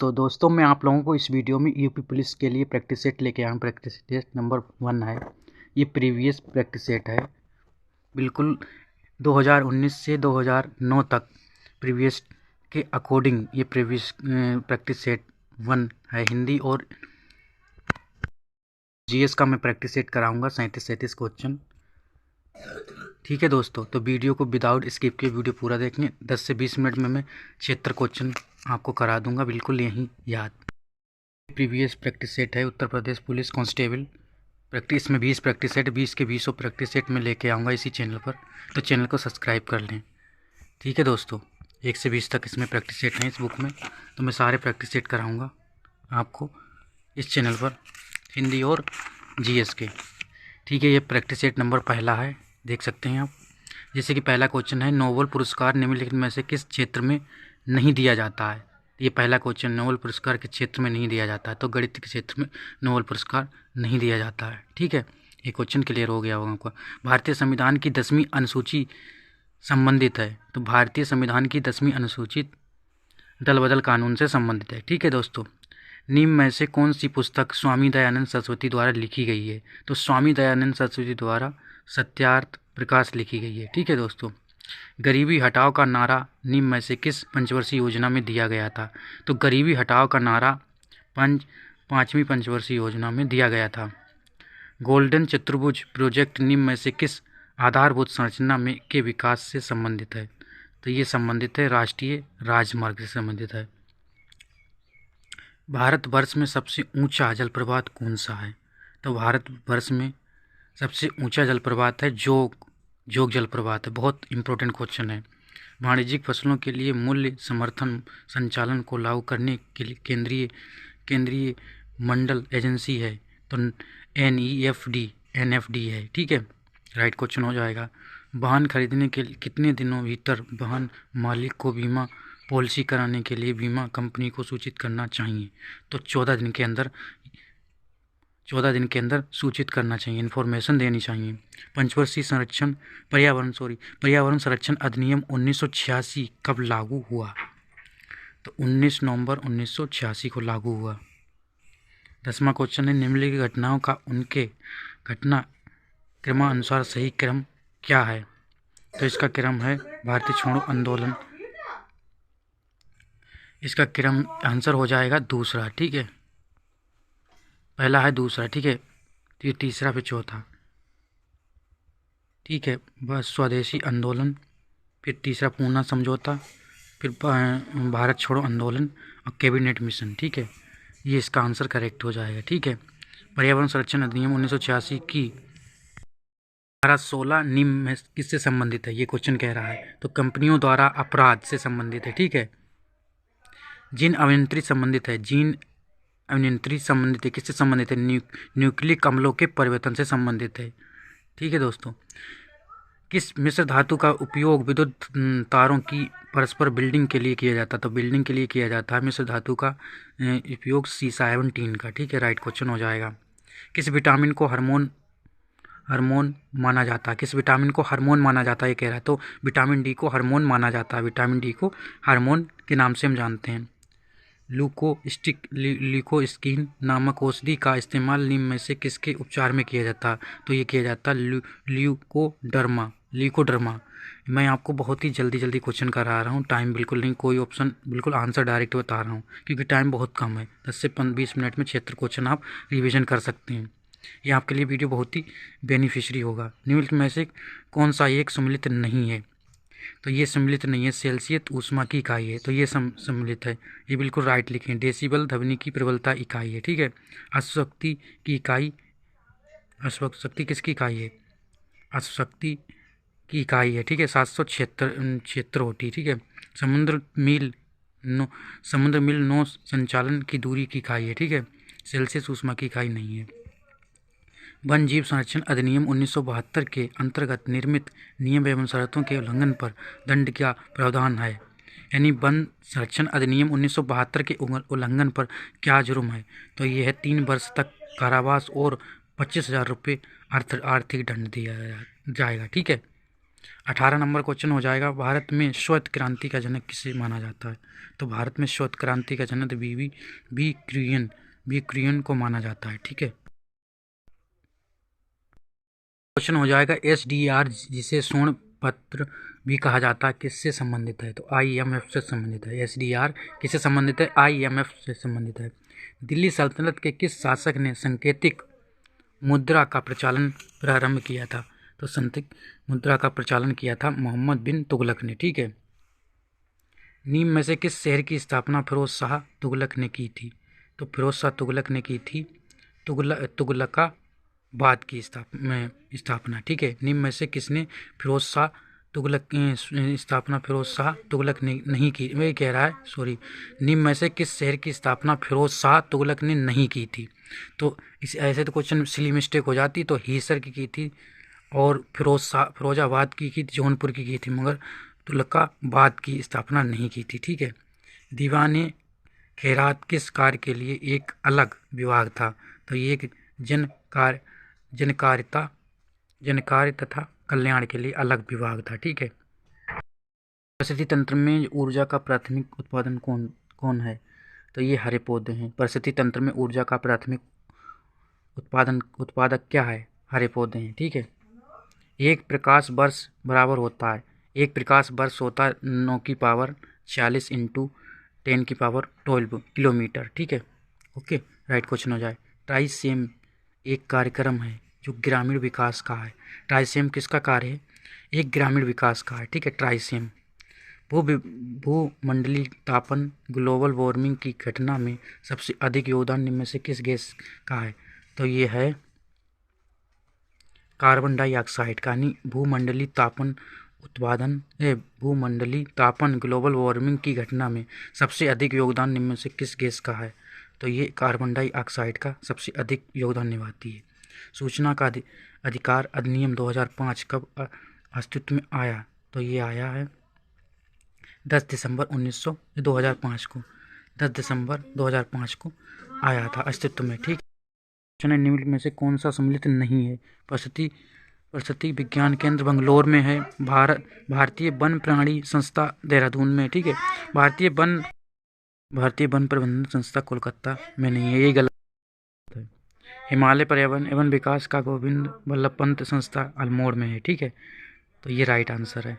दोस्तों मैं आप लोगों को इस वीडियो में यूपी पुलिस के लिए प्रैक्टिस सेट लेके आया हूँ। प्रैक्टिस टेस्ट नंबर 1 है। ये प्रीवियस प्रैक्टिस सेट है, बिल्कुल 2019 से 2009 तक प्रीवियस के अकॉर्डिंग ये प्रीवियस प्रैक्टिस सेट 1 है। हिंदी और जीएस का मैं प्रैक्टिस सेट कराऊंगा 37 क्वेश्चन। ठीक है दोस्तों, तो वीडियो को विदाउट स्किप के वीडियो पूरा देखें। 10 से 20 मिनट में मैं 76 क्वेश्चन आपको करा दूंगा, बिल्कुल यही याद। प्रीवियस प्रैक्टिस सेट है Uttar Pradesh police constable practice में 20 प्रैक्टिस सेट, 20 के 20 प्रैक्टिस सेट में लेके आऊँगा इसी चैनल पर, तो चैनल को सब्सक्राइब कर लें। ठीक है दोस्तों, 1 से 20 तक इसमें प्रैक्टिस सेट हैं इस बुक में, तो मैं सारे प्रैक्टिस सेट कराऊँगा आपको इस चैनल पर, हिंदी और जीएस के। ठीक है, ये प्रैक्टिस सेट नंबर पहला है, देख सकते हैं आप। जैसे कि पहला क्वेश्चन है, नोबेल पुरस्कार निम्नलिखित में से किस क्षेत्र में नहीं दिया जाता है। ये पहला क्वेश्चन, नोबेल पुरस्कार किस क्षेत्र में नहीं दिया जाता है, तो गणित के क्षेत्र में नोबेल पुरस्कार नहीं दिया जाता है। ठीक है, ये क्वेश्चन क्लियर हो गया होगा आपको। भारतीय संविधान की 10वीं अनुसूची संबंधित है, तो भारतीय संविधान की 10वीं अनुसूची दल बदल कानून से संबंधित है। ठीक है दोस्तों, निम्न में से कौन सी पुस्तक स्वामी दयानंद सरस्वती द्वारा लिखी गई है, तो स्वामी दयानंद सरस्वती द्वारा सत्यार्थ प्रकाश लिखी गई है। ठीक है दोस्तों, गरीबी हटाओ का नारा निम्न में से किस पंचवर्षीय योजना में दिया गया था, तो गरीबी हटाओ का नारा 5वीं पंचवर्षीय योजना में दिया गया था। गोल्डन चतुर्भुज प्रोजेक्ट निम्न में से किस आधारभूत संरचना में के विकास से संबंधित है, तो ये संबंधित है राष्ट्रीय राजमार्ग से संबंधित है। भारतवर्ष में सबसे ऊंचा जलप्रपात कौन सा है, तो भारतवर्ष में सबसे ऊंचा जलप्रपात है जोग जलप्रपात है। बहुत इंपॉर्टेंट क्वेश्चन है। वाणिज्यिक फसलों के लिए मूल्य समर्थन संचालन को लागू करने के लिए केंद्रीय मंडल एजेंसी है, तो NEFD है। ठीक है, राइट क्वेश्चन हो जाएगा। वाहन खरीदने के कितने दिनों भीतर वाहन मालिक को बीमा पॉलिसी कराने के लिए बीमा कंपनी को सूचित करना चाहिए, तो 14 दिन के अंदर सूचित करना चाहिए, इन्फॉर्मेशन देनी चाहिए। पंचवर्षीय संरक्षण पर्यावरण संरक्षण अधिनियम 1986 कब लागू हुआ, तो 19 नवंबर 1986 को लागू हुआ। 10वां क्वेश्चन है, निम्नलिखित घटनाओं का उनके घटना क्रमानुसार सही क्रम क्या है, तो इसका क्रम है भारतीय छोड़ो आंदोलन। इसका क्रम आंसर हो जाएगा दूसरा। ठीक है, पहला है दूसरा। ठीक है, फिर तीसरा, फिर चौथा। ठीक है, बस स्वदेशी आंदोलन, फिर तीसरा पूना समझौता, फिर भारत छोड़ो आंदोलन और कैबिनेट मिशन। ठीक है, ये इसका आंसर करेक्ट हो जाएगा। ठीक है, पर्यावरण संरक्षण अधिनियम 1986 की धारा 16 निम्न में किससे संबंधित है, ये क्वेश्चन कह रहा है, तो कंपनियों द्वारा अपराध से संबंधित है। ठीक है, जीन अभियंत्रित संबंधित है, किससे संबंधित है, न्यूक्लिक अम्लों के परिवर्तन से संबंधित है। ठीक है दोस्तों, किस मिश्र धातु का उपयोग विद्युत तारों की परस्पर बिल्डिंग के लिए किया जाता है, तो बिल्डिंग के लिए किया जाता है मिश्र धातु का उपयोग C17 का। ठीक है, राइट क्वेश्चन हो जाएगा। किस विटामिन को हार्मोन माना जाता है, किस विटामिन को हार्मोन माना जाता है, ये कह रहा है, तो विटामिन डी को हार्मोन माना जाता है। विटामिन डी को हार्मोन के नाम से हम जानते हैं। ल्यूकोस्किन नामक औषधि का इस्तेमाल निम्न में से किसके उपचार में किया जाता है, तो ये किया जाता है ल्यूकोडर्मा। मैं आपको बहुत ही जल्दी क्वेश्चन करा रहा हूँ, टाइम बिल्कुल नहीं, कोई ऑप्शन, बिल्कुल आंसर डायरेक्ट बता रहा हूँ क्योंकि टाइम बहुत कम है। 10 से 20 मिनट में 76 क्वेश्चन आप रिविज़न कर सकते हैं। ये आपके लिए वीडियो बहुत ही बेनिफिशियरी होगा। निम्नलिखित में से कौन सा एक सम्मिलित नहीं है, तो ये सम्मिलित नहीं है। सेल्सियस ऊष्मा की इकाई है, तो ये सम्मिलित है, ये बिल्कुल राइट लिखें। डेसिबल ध्वनि की प्रबलता इकाई है। ठीक है, अश्वशक्ति किसकी इकाई है, अश्वशक्ति की इकाई है। ठीक है, 776 होती। ठीक है, समुद्र मील नौ संचालन की दूरी की इकाई है। ठीक है, सेल्सियस ऊष्मा की इकाई नहीं है। वन जीव संरक्षण अधिनियम 1972 के अंतर्गत निर्मित नियम एवं शर्तों के उल्लंघन पर दंड का प्रावधान है, यानी वन संरक्षण अधिनियम 1972 के उल्लंघन पर क्या जुर्म है, तो ये है 3 वर्ष तक कारावास और 25,000 रुपये आर्थिक दंड दिया जाएगा। ठीक है, 18 नंबर क्वेश्चन हो जाएगा, भारत में श्वेत क्रांति का जनक किसे माना जाता है? तो भारत में श्वेत क्रांति का जनक बी क्रियन को माना जाता है। ठीक है, क्वेश्चन हो जाएगा SDR जिसे स्वर्ण पत्र भी कहा जाता है किससे संबंधित है? तो IMF से संबंधित है। SDR किससे संबंधित है? IMF से संबंधित है। दिल्ली सल्तनत के किस शासक ने सांकेतिक मुद्रा का प्रचलन प्रारंभ किया था? तो सांकेतिक मुद्रा का प्रचलन किया था मोहम्मद बिन तुगलक ने। ठीक है, निम्न में से किस शहर की स्थापना फिरोज शाह तुगलक ने की थी? तो फिरोज शाह तुगलक ने की थी तुगलकाबाद की स्थापना। ठीक है, निम्न में से किसने फिरोज शाह तुगलक की स्थापना फिरोज शाह तुगलक ने नहीं की? वही कह रहा है, सॉरी, निम्न में से किस शहर की स्थापना फिरोज शाह तुगलक ने नहीं की थी? तो इस ऐसे तो क्वेश्चन सिली मिस्टेक हो जाती, तो हीसर की थी और फिरोजाबाद की थी, जौनपुर की थी, मगर तुगलकाबाद की स्थापना नहीं की थी। ठीक है, दीवाने खैरात किस कार्य के लिए एक अलग विभाग था? तो ये एक जनकार्य तथा कल्याण के लिए अलग विभाग था। ठीक है, परिस्थिति तंत्र में ऊर्जा का प्राथमिक उत्पादन कौन है? तो ये हरे पौधे हैं। परिस्थिति तंत्र में ऊर्जा का प्राथमिक उत्पादक क्या है? हरे पौधे हैं। ठीक है, एक प्रकाश वर्ष बराबर होता है, एक प्रकाश वर्ष होता है 9 की पावर 46 इंटू 10 की पावर 12 किलोमीटर। ठीक है, ओके, राइट क्वेश्चन हो जाए। ट्राइसेम एक कार्यक्रम है जो ग्रामीण विकास का है। ट्राइसेम किसका कार्य है? एक ग्रामीण विकास का है। ठीक है, ट्राइसेम भूमंडलीय तापन ग्लोबल वार्मिंग की घटना में सबसे अधिक योगदान निम्न में से किस गैस का है? तो ये है कार्बन डाइऑक्साइड का। यानी भूमंडलीय तापन ग्लोबल वार्मिंग की घटना में सबसे अधिक योगदान निम्न में से किस गैस का है? तो ये कार्बन डाइऑक्साइड का सबसे अधिक योगदान निभाती है। सूचना का अधिकार अधिनियम 2005 कब अस्तित्व में आया? तो ये आया है 10 दिसंबर 2005 को। 10 दिसंबर 2005 को आया था अस्तित्व में। ठीक, निम्न में से कौन सा सम्मिलित नहीं है? परिस्थिति विज्ञान केंद्र बंगलोर में है। भारतीय वन प्राणी संस्था देहरादून में। ठीक है, भारतीय वन प्रबंधन संस्था कोलकाता में नहीं है, ये गलत है। हिमालय पर्यावरण एवं विकास का गोविंद वल्लभ पंत संस्था अल्मोड़ में है। ठीक है, तो ये राइट आंसर है।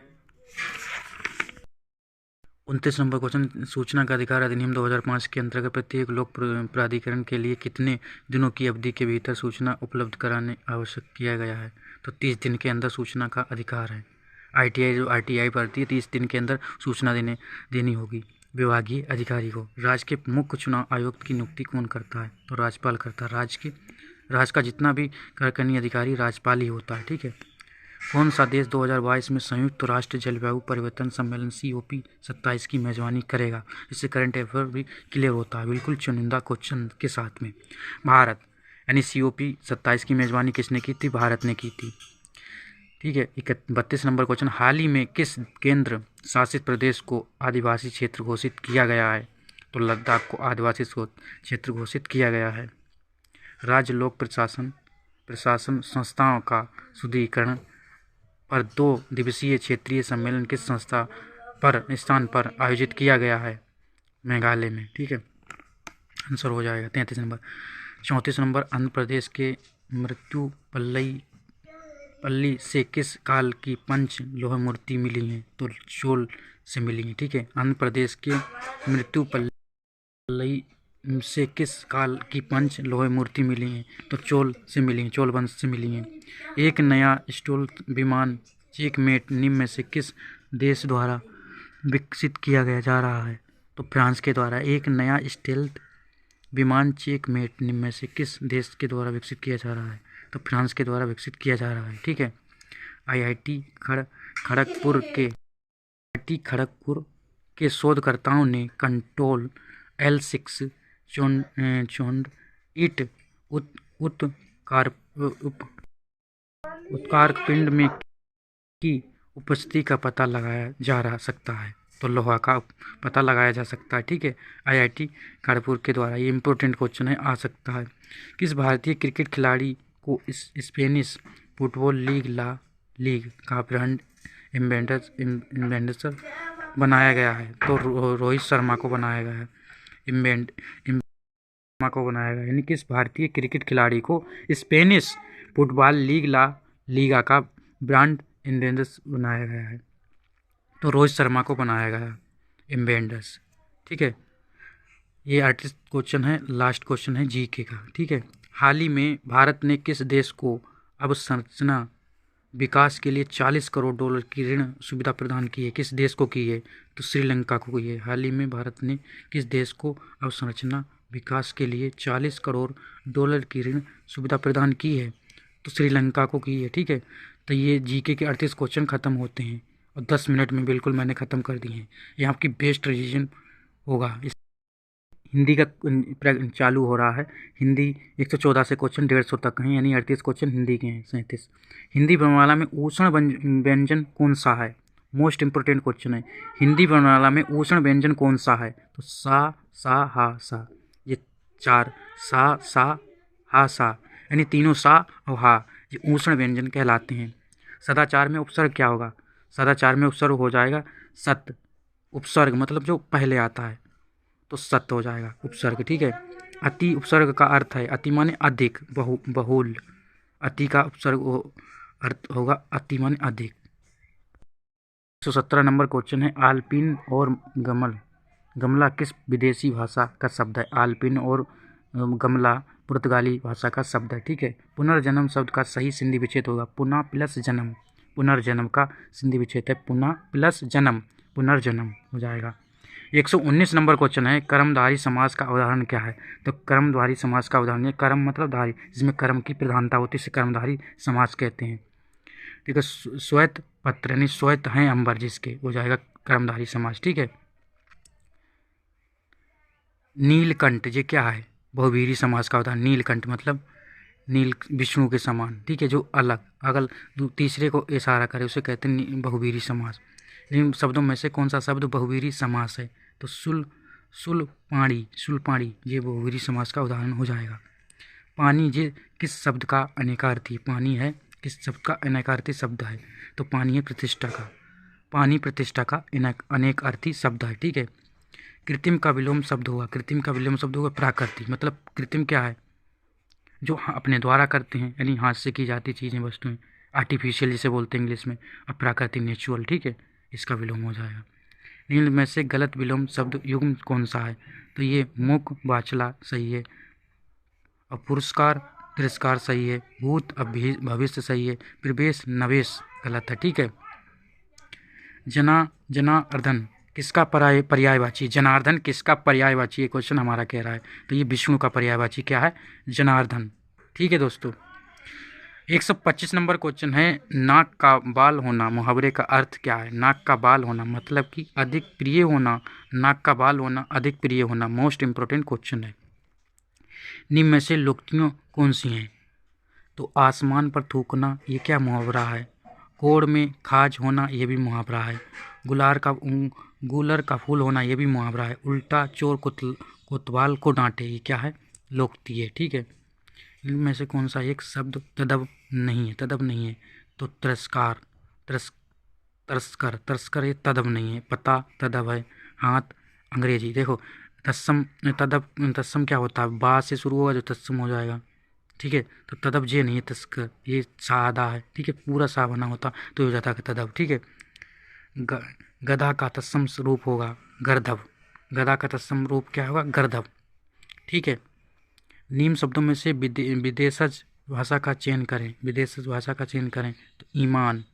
29 नंबर क्वेश्चन, सूचना का अधिकार अधिनियम 2005 के अंतर्गत प्रत्येक लोक प्राधिकरण के लिए कितने दिनों की अवधि के भीतर सूचना उपलब्ध कराने आवश्यक किया गया है? तो 30 दिन के अंदर सूचना का अधिकार है। RTI भरती है, 30 दिन के अंदर सूचना देनी होगी विभागीय अधिकारी को। राज्य के मुख्य चुनाव आयुक्त की नियुक्ति कौन करता है? तो राज्यपाल करता है। राज्य का जितना भी कार्यकारिणी अधिकारी राज्यपाल ही होता है। ठीक है, कौन सा देश 2022 में संयुक्त राष्ट्र जलवायु परिवर्तन सम्मेलन COP27 की मेजबानी करेगा? इससे करंट अफेयर भी क्लियर होता है बिल्कुल चुनिंदा क्वेश्चन के साथ में। भारत, यानी COP27 की मेजबानी किसने की थी? भारत ने की थी। ठीक है, 32 नंबर क्वेश्चन, हाल ही में किस केंद्र शासित प्रदेश को आदिवासी क्षेत्र घोषित किया गया है? तो लद्दाख को आदिवासी क्षेत्र घोषित किया गया है। राज्य लोक प्रशासन संस्थाओं का सुदृढ़ीकरण पर 2 दिवसीय क्षेत्रीय सम्मेलन किस स्थान पर आयोजित किया गया है? मेघालय में। ठीक है, आंसर हो जाएगा 33 नंबर। 34 नंबर, आंध्र प्रदेश के मृत्युपल्ली से किस काल की पंच लोह मूर्ति मिली है? तो चोल से मिली है। ठीक है, आंध्र प्रदेश के मृत्युपल्ली से किस काल की पंच लोह मूर्ति मिली है? तो चोल से मिली है, चोल वंश से मिली है। एक नया स्टेल्थ विमान चेकमेट निम्न में से किस देश द्वारा विकसित किया जा रहा है? तो फ्रांस के द्वारा। एक नया स्टेल्थ विमान चेकमेट निम्न में से किस देश के द्वारा विकसित किया जा रहा है? तो फ्रांस के द्वारा विकसित किया जा रहा है। ठीक है, IIT खड़गपुर के शोधकर्ताओं ने कंट्रोल L6 चोंड ईट उत्कारक पिंड में की उपस्थिति का पता लगाया जा सकता है? तो लोहा का पता लगाया जा सकता है। ठीक है, IIT खड़गपुर के द्वारा। ये इंपॉर्टेंट क्वेश्चन है, आ सकता है। किस भारतीय क्रिकेट खिलाड़ी को स्पेनिश फुटबॉल लीग का ब्रांड इन्वेंटर बनाया गया है? तो रोहित शर्मा को बनाया गया है। शर्मा को बनाया गया, यानी किस भारतीय क्रिकेट खिलाड़ी को स्पेनिश फुटबॉल लीगा का ब्रांड एम्बेसडर बनाया गया है? तो रोहित शर्मा को बनाया गया एम्बेसडर। ठीक है, ये 38 क्वेश्चन है, लास्ट क्वेश्चन है जीके का। ठीक है, हाल ही में भारत ने किस देश को अवसंरचना विकास के लिए 40 करोड़ डॉलर की ऋण सुविधा प्रदान की है? किस देश को की है? तो श्रीलंका को की है। हाल ही में भारत ने किस देश को अवसंरचना विकास के लिए 40 करोड़ डॉलर की ऋण सुविधा प्रदान की है? तो श्रीलंका को की है। ठीक है, तो ये जीके के 38 क्वेश्चन ख़त्म होते हैं और 10 मिनट में बिल्कुल मैंने ख़त्म कर दिए हैं। ये आपकी बेस्ट रिवीजन होगा। इस हिंदी का चालू हो रहा है। हिंदी 114 से क्वेश्चन 150 तक हैं, यानी 38 क्वेश्चन हिंदी के हैं। 37 हिंदी वर्णमाला में उष्ण व्यंजन कौन सा है? मोस्ट इंपोर्टेंट क्वेश्चन है। हिंदी वर्णमाला में उष्ण व्यंजन कौन सा है? तो सा हा सा, ये 4 सा हा सा, यानी तीनों सा और हा, ये उष्ण व्यंजन कहलाते हैं। सदाचार में उपसर्ग क्या होगा? सदाचार में उपसर्ग हो जाएगा सत। उपसर्ग मतलब जो पहले आता है, तो सत्य हो जाएगा उपसर्ग। ठीक है, अति उपसर्ग का अर्थ है, अति माने अधिक, बहुल। अति का उपसर्ग अर्थ होगा अति माने अधिक। 117 नंबर क्वेश्चन है, आल्पिन और गमला किस विदेशी भाषा का शब्द है? आल्पिन और गमला पुर्तगाली भाषा का शब्द है। ठीक है, पुनर्जन्म शब्द का सही संधि विच्छेद होगा पुनः प्लस जन्म। पुनर्जन्म का संधि विच्छेद है पुनः प्लस जन्म, पुनर्जन्म हो जाएगा। 119 नंबर क्वेश्चन है, कर्मधारी समास का उदाहरण क्या है? तो कर्मधारी समास का उदाहरण है, कर्म मतलब धारी, जिसमें कर्म की प्रधानता होती है, इसे कर्मधारी समास कहते हैं। ठीक है, श्वेत पत्र यानी श्वेत हैं अंबर जिसके, हो जाएगा कर्मधारी समास। ठीक है, नीलकंठ ये क्या है? बहुवीरी समास का उदाहरण। नीलकंठ मतलब नील विष्णु के समान। ठीक है, जो अलग अगल तीसरे को इशारा करे उसे कहते हैं बहुवीरी समास। इन शब्दों में से कौन सा शब्द बहुवीरी समास है? तो सुलपाणी ये बहुवीरी समास का उदाहरण हो जाएगा। पानी ये किस शब्द का अनेकार्थी? पानी है किस शब्द का अनेकार्थी शब्द है? तो पानी है प्रतिष्ठा का। पानी प्रतिष्ठा का अनेकार्थी शब्द है। ठीक है, कृत्रिम का विलोम शब्द होगा। कृत्रिम का विलोम शब्द होगा प्राकृतिक। मतलब कृत्रिम क्या है? जो अपने द्वारा करते हैं, यानी हाथ से की जाती चीज़ें, वस्तुएं, आर्टिफिशियल जिसे बोलते हैं इंग्लिश में, और प्राकृतिक नेचुरल। ठीक है, इसका विलोम हो जाएगा। निम्न में से गलत विलोम शब्द युग्म कौन सा है? तो ये मुख वाचला सही है, और पुरस्कार तिरस्कार सही है, भूत भविष्य सही है, प्रवेश नवेश गलत है। ठीक है, जनार्दन किसका पर्यायवाची? जनार्दन किसका पर्यायवाची? ये क्वेश्चन हमारा कह रहा है, तो ये विष्णु का पर्यायवाची क्या है? जनार्दन। ठीक है दोस्तों, 125 नंबर क्वेश्चन है, नाक का बाल होना मुहावरे का अर्थ क्या है? नाक का बाल होना मतलब कि अधिक प्रिय होना। नाक का बाल होना अधिक प्रिय होना, मोस्ट इंपोर्टेंट क्वेश्चन है। निम्न में से लोकोक्तियाँ कौन सी हैं? तो आसमान पर थूकना ये क्या मुहावरा है? कोड़ में खाज होना ये भी मुहावरा है। गूलर का फूल होना ये भी मुहावरा है। उल्टा चोर कोतवाल को डांटे ये क्या है? लोकोक्ति है। ठीक है, इनमें से कौन सा एक शब्द तदब नहीं है? तदब नहीं है, तो तिरस्कार तरस्कर ये तदब नहीं है। पता तदब है। हाथ अंग्रेजी। देखो तत्सम तत्सम क्या होता है? बा से शुरू होगा जो तत्सम हो जाएगा। ठीक है, तो तदब जे नहीं है, तस्कर ये सादा है। ठीक है, पूरा सा बना होता तो हो जाता है तदब। ठीक है, गधा का तत्सम रूप होगा गर्दभ। गधा का तत्सम रूप क्या होगा? गर्दभ। ठीक है, निम्न शब्दों में से विदेशज भाषा का चयन करें। विदेशज भाषा का चयन करें तो ईमान।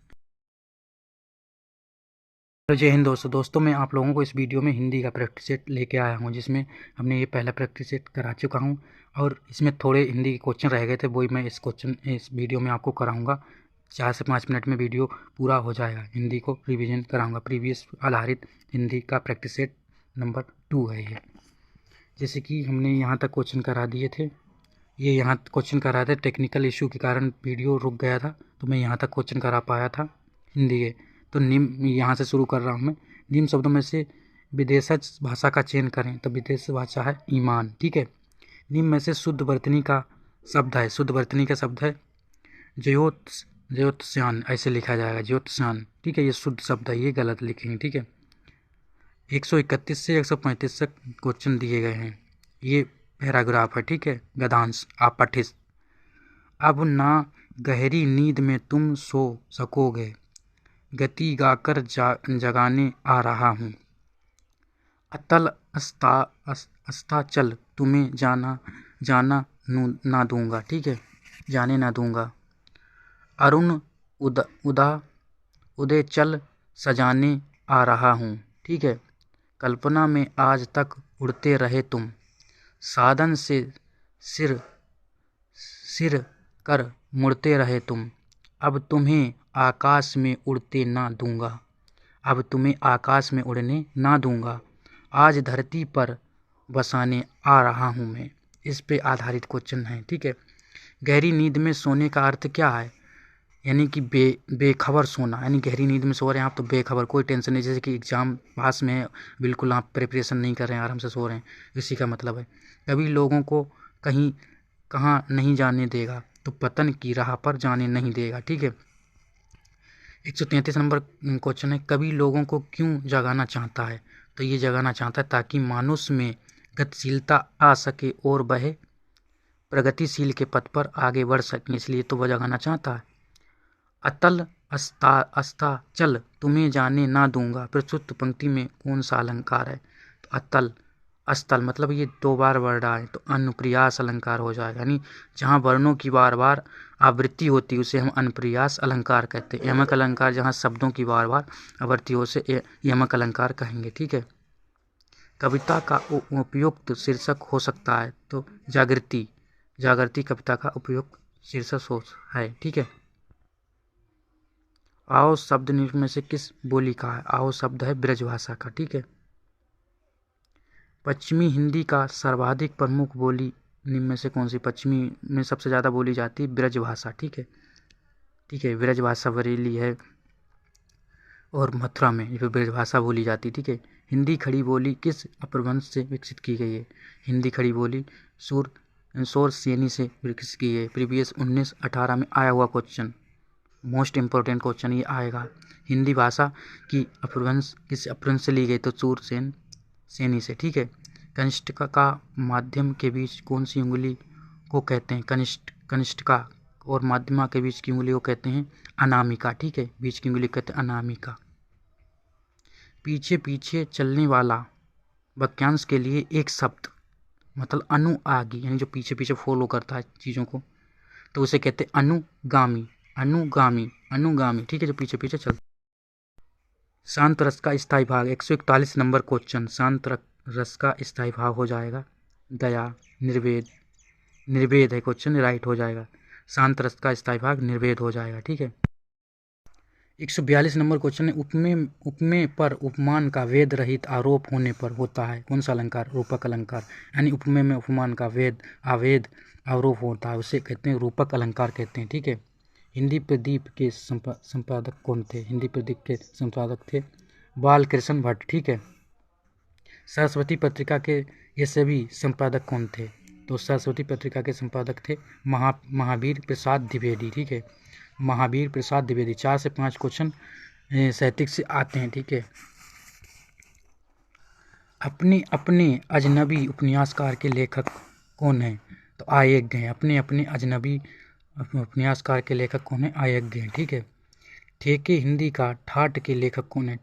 जय हिंद दोस्तों, मैं आप लोगों को इस वीडियो में हिंदी का प्रैक्टिस सेट लेके आया हूँ, जिसमें हमने ये पहला प्रैक्टिस सेट करा चुका हूँ, और इसमें थोड़े हिंदी के क्वेश्चन रह गए थे, वही मैं इस वीडियो में आपको कराऊंगा। 4 से 5 मिनट में वीडियो पूरा हो जाएगा। हिंदी को रिवीजन कराऊंगा। प्रीवियस आधारित हिंदी का प्रैक्टिस सेट नंबर 2 है ये। जैसे कि हमने यहाँ तक क्वेश्चन करा दिए थे, ये यहाँ क्वेश्चन करा थे, टेक्निकल इशू के कारण वीडियो रुक गया था, तो मैं यहाँ तक क्वेश्चन करा पाया था हिंदी के। तो निम्न यहाँ से शुरू कर रहा हूँ मैं। निम्न शब्दों में से विदेशज भाषा का चयन करें, तो विदेश भाषा है ईमान। ठीक है, निम्न में से शुद्ध वर्तनी का शब्द है। शुद्ध वर्तनी का शब्द है ज्योत्स्यान ऐसे लिखा जाएगा, ज्योत्स्यान। ठीक है, ये शुद्ध शब्द है, ये गलत लिखेंगे। ठीक है, 131 से 135 तक क्वेश्चन दिए गए हैं, ये पैराग्राफ है। ठीक है, गद्यांश आप पठित। अब ना गहरी नींद में तुम सो सकोगे, गति गाकर जगाने आ रहा हूँ। अतल अस्ताचल तुम्हें जाना ना दूंगा। ठीक है, जाने ना दूंगा। अरुण उदय चल सजाने आ रहा हूँ। ठीक है, कल्पना में आज तक उड़ते रहे तुम, साधन से सिर सिर कर मुड़ते रहे तुम, अब तुम्हें आकाश में उड़ते ना दूंगा। अब तुम्हें आकाश में उड़ने ना दूंगा, आज धरती पर बसाने आ रहा हूँ मैं। इस पे आधारित क्वेश्चन है। ठीक है, गहरी नींद में सोने का अर्थ क्या है? यानी कि बेखबर सोना, यानी गहरी नींद में सो रहे हैं आप तो बेखबर, कोई टेंशन नहीं, जैसे कि एग्जाम पास में है, बिल्कुल आप प्रिपरेशन नहीं कर रहे हैं, आराम से सो रहे हैं, इसी का मतलब है। कभी लोगों को कहीं कहाँ नहीं जाने देगा, तो पतन की राह पर जाने नहीं देगा। ठीक है, 133 नंबर क्वेश्चन है, कभी लोगों को क्यों जगाना चाहता है? तो ये जगाना चाहता है ताकि मानुष में गतिशीलता आ सके और वह प्रगतिशील के पथ पर आगे बढ़ सके, इसलिए तो वह जगाना चाहता है। अतल अस्ताचल तुम्हें जाने ना दूंगा, प्रस्तुत पंक्ति में कौन सा अलंकार है? तो अतल अस्तल, मतलब ये 2 बार वर्ड आए तो अनुप्रियास अलंकार हो जाएगा, यानी जहाँ वर्णों की बार बार आवृत्ति होती है उसे हम अनुप्रियास अलंकार कहते हैं। यमक अलंकार जहाँ शब्दों की बार बार आवृत्ति हो उसे यमक अलंकार कहेंगे। ठीक है, कविता का उपयुक्त शीर्षक हो सकता है, तो जागृति, जागृति कविता का उपयुक्त शीर्षक है। ठीक है, आओ शब्द निम्न में से किस बोली का है? आओ शब्द है ब्रजभाषा का। ठीक है, पश्चिमी हिंदी का सर्वाधिक प्रमुख बोली निम्न में से कौन सी? पश्चिमी में सबसे ज़्यादा बोली जाती है ब्रजभाषा। ठीक है, ठीक है, ब्रजभाषा बरेली है और मथुरा में ये ब्रजभाषा बोली जाती है। ठीक है, हिंदी खड़ी बोली किस अपभ्रंश से विकसित की गई है? हिंदी खड़ी बोली शोर सेनी से विकसित की गई। प्रीवियस 1918 में आया हुआ क्वेश्चन, मोस्ट इम्पोर्टेंट क्वेश्चन ये आएगा। हिंदी भाषा की अपभ्रंश किस अपभ्रंश से ली गई? तो शूरसेन सेनी से। ठीक है, कनिष्ठ का माध्यम के बीच कौन सी उंगली को कहते हैं? कनिष्ठिका और माध्यमा के बीच की उंगली को कहते हैं अनामिका। ठीक है, बीच की उंगली कहते हैं अनामिका। पीछे पीछे चलने वाला वाक्यांश के लिए एक शब्द, मतलब अनुआगी, यानी जो पीछे पीछे फॉलो करता है चीज़ों को, तो उसे कहते हैं अनुगामी। अनुगामी, अनुगामी। ठीक है, जो पीछे पीछे चलता। शांत रस का स्थायी भाग, 141 नंबर क्वेश्चन, शांत रस का स्थायी भाग हो जाएगा दया, निर्वेद। निर्वेद है क्वेश्चन, राइट हो जाएगा। शांत रस का स्थायी भाग निर्वेद हो जाएगा। ठीक है, 142 नंबर क्वेश्चन है, उपमेय पर उपमान का वेद रहित आरोप होने पर होता है कौन सा अलंकार? रूपक अलंकार, यानी उपमेय में उपमान का अवेद आरोप होता है उसे कहते हैं रूपक अलंकार कहते हैं। ठीक है, हिंदी प्रदीप के संपादक कौन थे? हिंदी प्रदीप के संपादक थे बालकृष्ण भट्ट। ठीक है, सरस्वती पत्रिका के ये सभी संपादक कौन थे? तो सरस्वती पत्रिका के संपादक थे महावीर प्रसाद द्विवेदी। ठीक है, महावीर प्रसाद द्विवेदी। 4 से 5 क्वेश्चन साहित्यिक से आते हैं। ठीक है, अपने अपने अजनबी उपन्यासकार के लेखक कौन हैं? तो आयज्ञ हैं। अपने अपने अजनबी उपन्यासकार के लेखक कौन है? आयज्ञ हैं। ठीक है, ठेके हिंदी का ठाट के लेखक कौन है?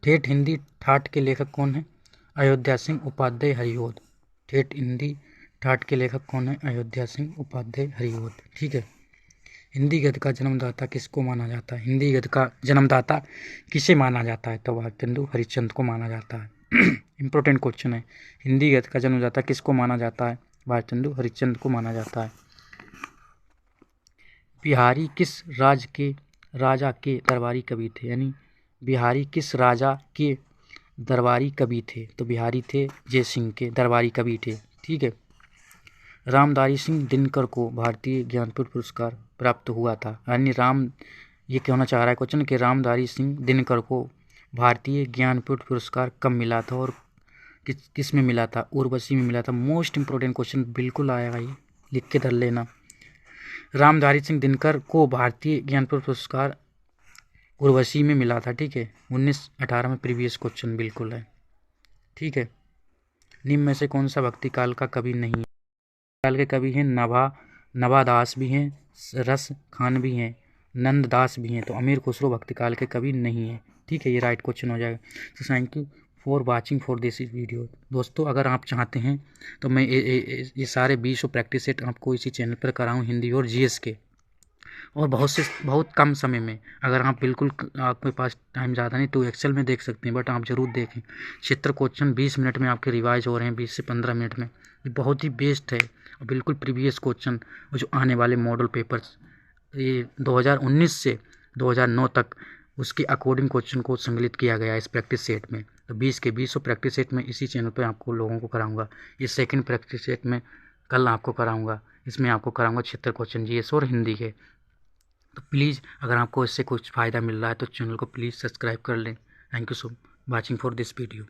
ठेठ हिंदी ठाट के लेखक कौन है? अयोध्या सिंह उपाध्याय हरिओद। ठेठ हिंदी ठाट के लेखक कौन है? अयोध्या सिंह उपाध्याय हरिओद। ठीक है, हिंदी गद्य का जन्मदाता किसको माना जाता है? हिंदी गद्य का जन्मदाता किसे माना जाता है? तो भारतेंदु हरिश्चंद्र को माना जाता है। इंपॉर्टेंट क्वेश्चन है, हिंदी गद्य का जन्मदाता किसको माना जाता है? भारतेंदु हरिश्चंद्र को माना जाता है। बिहारी किस राजा के दरबारी कवि थे? यानी बिहारी किस राजा के दरबारी कवि थे? तो बिहारी थे जय सिंह के दरबारी कवि थे। ठीक है, रामधारी सिंह दिनकर को भारतीय ज्ञानपीठ पुरस्कार प्राप्त हुआ था। यानी ये कहना चाह रहा है क्वेश्चन कि रामधारी सिंह दिनकर को भारतीय ज्ञानपीठ पुरस्कार कब मिला था और किस में मिला था? उर्वशी में मिला था। मोस्ट इंपोर्टेंट क्वेश्चन बिल्कुल आएगा, ये लिख के धर लेना। रामधारी सिंह दिनकर को भारतीय ज्ञानपीठ पुरस्कार उर्वशी में मिला था। ठीक है, 1918 में प्रीवियस क्वेश्चन बिल्कुल है। ठीक है, निम्न में से कौन सा भक्ति काल का कवि नहीं है? काल के कवि हैं नवादास भी हैं, रस खान भी हैं, नंददास भी हैं, तो अमीर खुसरो भक्ति काल के कवि नहीं है। ठीक है, ये राइट क्वेश्चन हो जाएगा। तो thank you for watching for this video. दोस्तों, अगर आप चाहते हैं तो मैं ये सारे 20 प्रैक्टिस सेट आपको इसी चैनल पर कराऊँ, हिंदी और जीएस के, और बहुत कम समय में। अगर आप बिल्कुल आपके पास टाइम ज़्यादा नहीं तो एक्सेल में देख सकते हैं, बट आप ज़रूर देखें। क्षेत्र क्वेश्चन 20 मिनट में आपके रिवाइज हो रहे हैं, 20 से 15 मिनट में। ये बहुत ही बेस्ट है और बिल्कुल प्रीवियस क्वेश्चन, और जो आने वाले मॉडल पेपर्स ये 2019 से 2009 तक, उसके अकॉर्डिंग क्वेश्चन को संकलित किया गया है इस प्रैक्टिस सेट में। तो 20 के 20 प्रैक्टिस सेट में इसी चैनल पर आपको लोगों को कराऊंगा। ये सेकंड प्रैक्टिस सेट में कल आपको कराऊंगा। इसमें आपको कराऊंगा क्षेत्र क्वेश्चन जीएस और हिंदी के। तो प्लीज़, अगर आपको इससे कुछ फ़ायदा मिल रहा है तो चैनल को प्लीज़ सब्सक्राइब कर लें। Thank you so watching for this video.